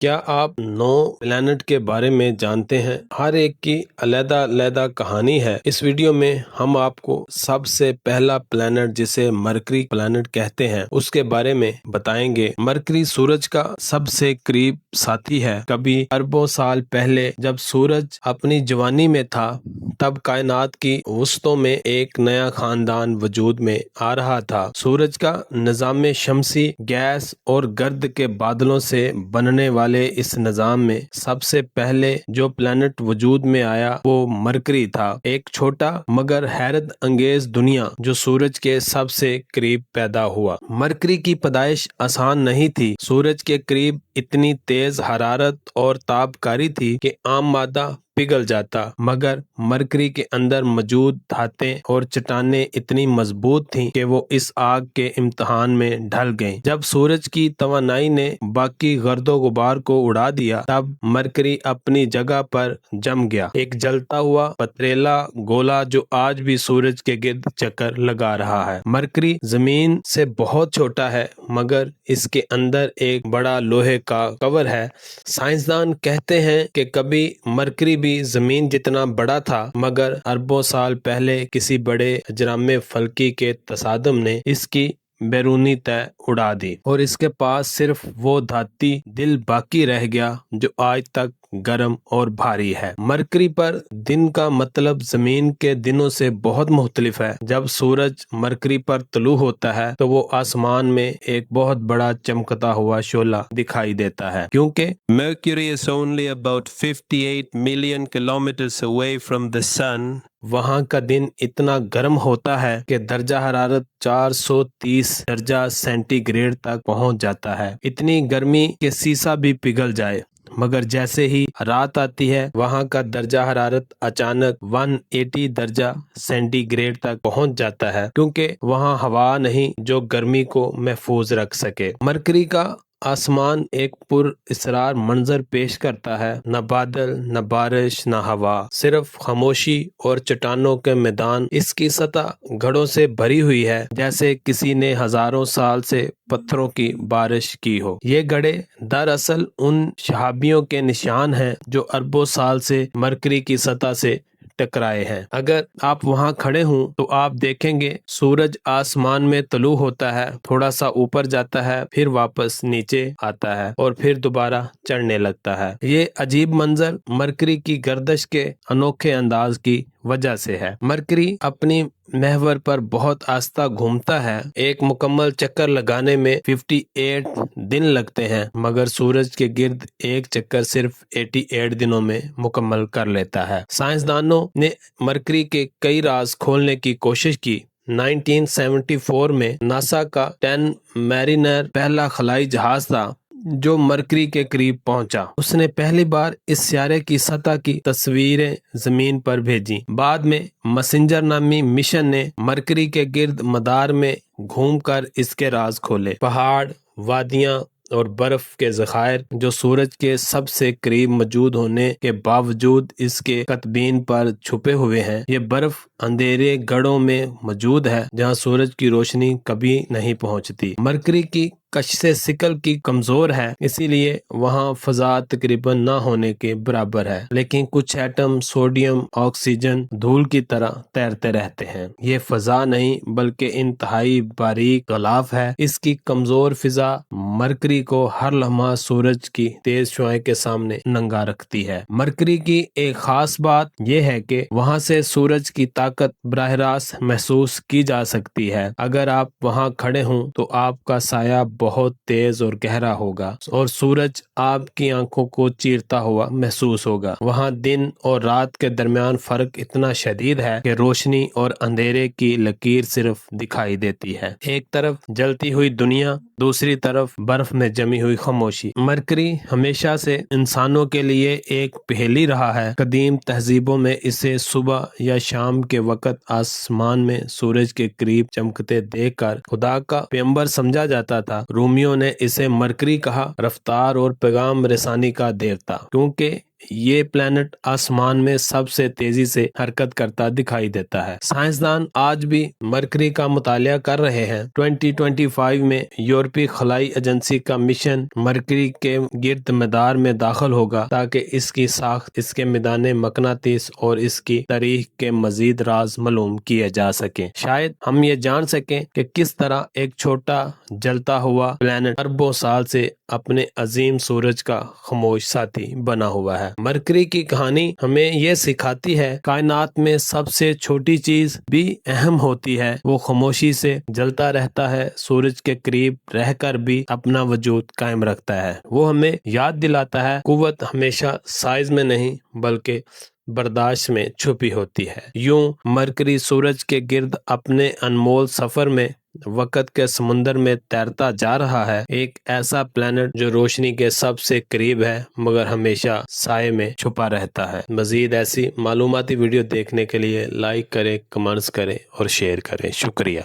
کیا آپ 9 پلانٹ کے بارے میں جانتے ہیں؟ ہر ایک کی علیحدہ علیحدہ کہانی ہے۔ اس ویڈیو میں ہم آپ کو سب سے پہلا پلانٹ جسے مرکری پلانٹ کہتے ہیں اس کے بارے میں بتائیں گے۔ مرکری سورج کا سب سے قریب ساتھی ہے۔ کبھی اربوں سال پہلے جب سورج اپنی جوانی میں تھا تب کائنات کی وسطوں میں ایک نیا خاندان وجود میں آ رہا تھا۔ سورج کا نظام شمسی گیس اور گرد کے بادلوں سے بننے والے اس نظام میں سب سے پہلے جو پلانٹ وجود میں آیا وہ مرکری تھا، ایک چھوٹا مگر حیرت انگیز دنیا جو سورج کے سب سے قریب پیدا ہوا۔ مرکری کی پیدائش آسان نہیں تھی۔ سورج کے قریب اتنی تیز حرارت اور تابکاری تھی کہ عام مادہ پگھل جاتا، مگر مرکری کے اندر موجود دھاتیں اور چٹانیں اتنی مضبوط تھیں کہ وہ اس آگ کے امتحان میں ڈھل گئیں۔ جب سورج کی توانائی نے باقی گرد و غبار کو اڑا دیا تب مرکری اپنی جگہ پر جم گیا، ایک جلتا ہوا پتریلا گولا جو آج بھی سورج کے گرد چکر لگا رہا ہے۔ مرکری زمین سے بہت چھوٹا ہے مگر اس کے اندر ایک بڑا لوہے کا کور ہے۔ سائنسدان کہتے ہیں کہ کبھی مرکری بھی زمین جتنا بڑا تھا مگر اربوں سال پہلے کسی بڑے اجرام فلکی کے تصادم نے اس کی بیرونی تہہ اڑا دی اور اس کے پاس صرف وہ دھاتی دل باقی رہ گیا جو آج تک گرم اور بھاری ہے۔ مرکری پر دن کا مطلب زمین کے دنوں سے بہت مختلف ہے۔ جب سورج مرکری پر طلوع ہوتا ہے تو وہ آسمان میں ایک بہت بڑا چمکتا ہوا شعلہ دکھائی دیتا ہے، کیونکہ Mercury is only about 58 million kilometers away from the sun. وہاں کا دن اتنا گرم ہوتا ہے کہ درجہ حرارت 430 درجہ سینٹی گریڈ تک پہنچ جاتا ہے، اتنی گرمی کہ سیسا بھی پگھل جائے۔ مگر جیسے ہی رات آتی ہے وہاں کا درجہ حرارت اچانک 180 درجہ سینٹی گریڈ تک پہنچ جاتا ہے، کیونکہ وہاں ہوا نہیں جو گرمی کو محفوظ رکھ سکے۔ مرکری کا آسمان ایک پر اسرار منظر پیش کرتا ہے، نہ بادل، نہ بارش، نہ ہوا، صرف خاموشی اور چٹانوں کے میدان۔ اس کی سطح گڑھوں سے بھری ہوئی ہے جیسے کسی نے ہزاروں سال سے پتھروں کی بارش کی ہو۔ یہ گڑھے دراصل ان شہابیوں کے نشان ہیں جو اربوں سال سے مرکری کی سطح سے ٹکرائے ہیں۔ اگر آپ وہاں کھڑے ہوں تو آپ دیکھیں گے سورج آسمان میں طلوع ہوتا ہے، تھوڑا سا اوپر جاتا ہے، پھر واپس نیچے آتا ہے اور پھر دوبارہ چڑھنے لگتا ہے۔ یہ عجیب منظر مرکری کی گردش کے انوکھے انداز کی وجہ سے ہے۔ مرکری اپنی محور پر بہت آہستہ گھومتا ہے، ایک مکمل چکر لگانے میں 58 دن لگتے ہیں، مگر سورج کے گرد ایک چکر صرف 88 دنوں میں مکمل کر لیتا ہے۔ سائنسدانوں نے مرکری کے کئی راز کھولنے کی کوشش کی۔ 1974 میں ناسا کا 10 میرینر پہلا خلائی جہاز تھا جو مرکری کے قریب پہنچا۔ اس نے پہلی بار اس سیارے کی سطح کی تصویریں زمین پر بھیجیں۔ بعد میں مسنجر نامی مشن نے مرکری کے گرد مدار میں گھوم کر اس کے راز کھولے۔ پہاڑ، وادیاں اور برف کے ذخائر جو سورج کے سب سے قریب موجود ہونے کے باوجود اس کے قطبین پر چھپے ہوئے ہیں۔ یہ برف اندھیرے گڑھوں میں موجود ہے جہاں سورج کی روشنی کبھی نہیں پہنچتی۔ مرکری کی کشش ثقل کی کمزور ہے، اسی لیے وہاں فضا تقریباً نہ ہونے کے برابر ہے، لیکن کچھ ایٹم سوڈیم آکسیجن دھول کی طرح تیرتے رہتے ہیں۔ یہ فضا نہیں بلکہ انتہائی باریک غلاف ہے۔ اس کی کمزور فضا مرکری کو ہر لمحہ سورج کی تیز شعاعیں کے سامنے ننگا رکھتی ہے۔ مرکری کی ایک خاص بات یہ ہے کہ وہاں سے سورج کی طاقت براہ راست محسوس کی جا سکتی ہے۔ اگر آپ وہاں کھڑے ہوں تو آپ کا سایہ بہت تیز اور گہرا ہوگا اور سورج آپ کی آنکھوں کو چیرتا ہوا محسوس ہوگا۔ وہاں دن اور رات کے درمیان فرق اتنا شدید ہے کہ روشنی اور اندھیرے کی لکیر صرف دکھائی دیتی ہے۔ ایک طرف جلتی ہوئی دنیا، دوسری طرف برف میں جمی ہوئی خاموشی۔ مرکری ہمیشہ سے انسانوں کے لیے ایک پہیلی رہا ہے۔ قدیم تہذیبوں میں اسے صبح یا شام کے وقت آسمان میں سورج کے قریب چمکتے دیکھ کر خدا کا پیغمبر سمجھا جاتا تھا۔ رومیوں نے اسے مرکری کہا، رفتار اور پیغام رسانی کا دیوتا، کیونکہ یہ پلانٹ آسمان میں سب سے تیزی سے حرکت کرتا دکھائی دیتا ہے۔ سائنسدان آج بھی مرکری کا مطالعہ کر رہے ہیں۔ 2025 میں یورپی خلائی ایجنسی کا مشن مرکری کے گرد مدار میں داخل ہوگا تاکہ اس کی ساخت، اس کے میدان مقناطیس اور اس کی تاریخ کے مزید راز معلوم کیے جا سکیں۔ شاید ہم یہ جان سکیں کہ کس طرح ایک چھوٹا جلتا ہوا پلانٹ اربوں سال سے اپنے عظیم سورج کا خاموش ساتھی بنا ہوا ہے۔ مرکری کی کہانی ہمیں یہ سکھاتی ہے کائنات میں سب سے چھوٹی چیز بھی اہم ہوتی ہے، وہ خاموشی سے جلتا رہتا ہے، سورج کے قریب رہ کر بھی اپنا وجود قائم رکھتا ہے۔ وہ ہمیں یاد دلاتا ہے قوت ہمیشہ سائز میں نہیں بلکہ برداشت میں چھپی ہوتی ہے۔ یوں مرکری سورج کے گرد اپنے انمول سفر میں وقت کے سمندر میں تیرتا جا رہا ہے، ایک ایسا پلانٹ جو روشنی کے سب سے قریب ہے مگر ہمیشہ سائے میں چھپا رہتا ہے۔ مزید ایسی معلوماتی ویڈیو دیکھنے کے لیے لائک کریں، کمنٹس کریں اور شیئر کریں۔ شکریہ۔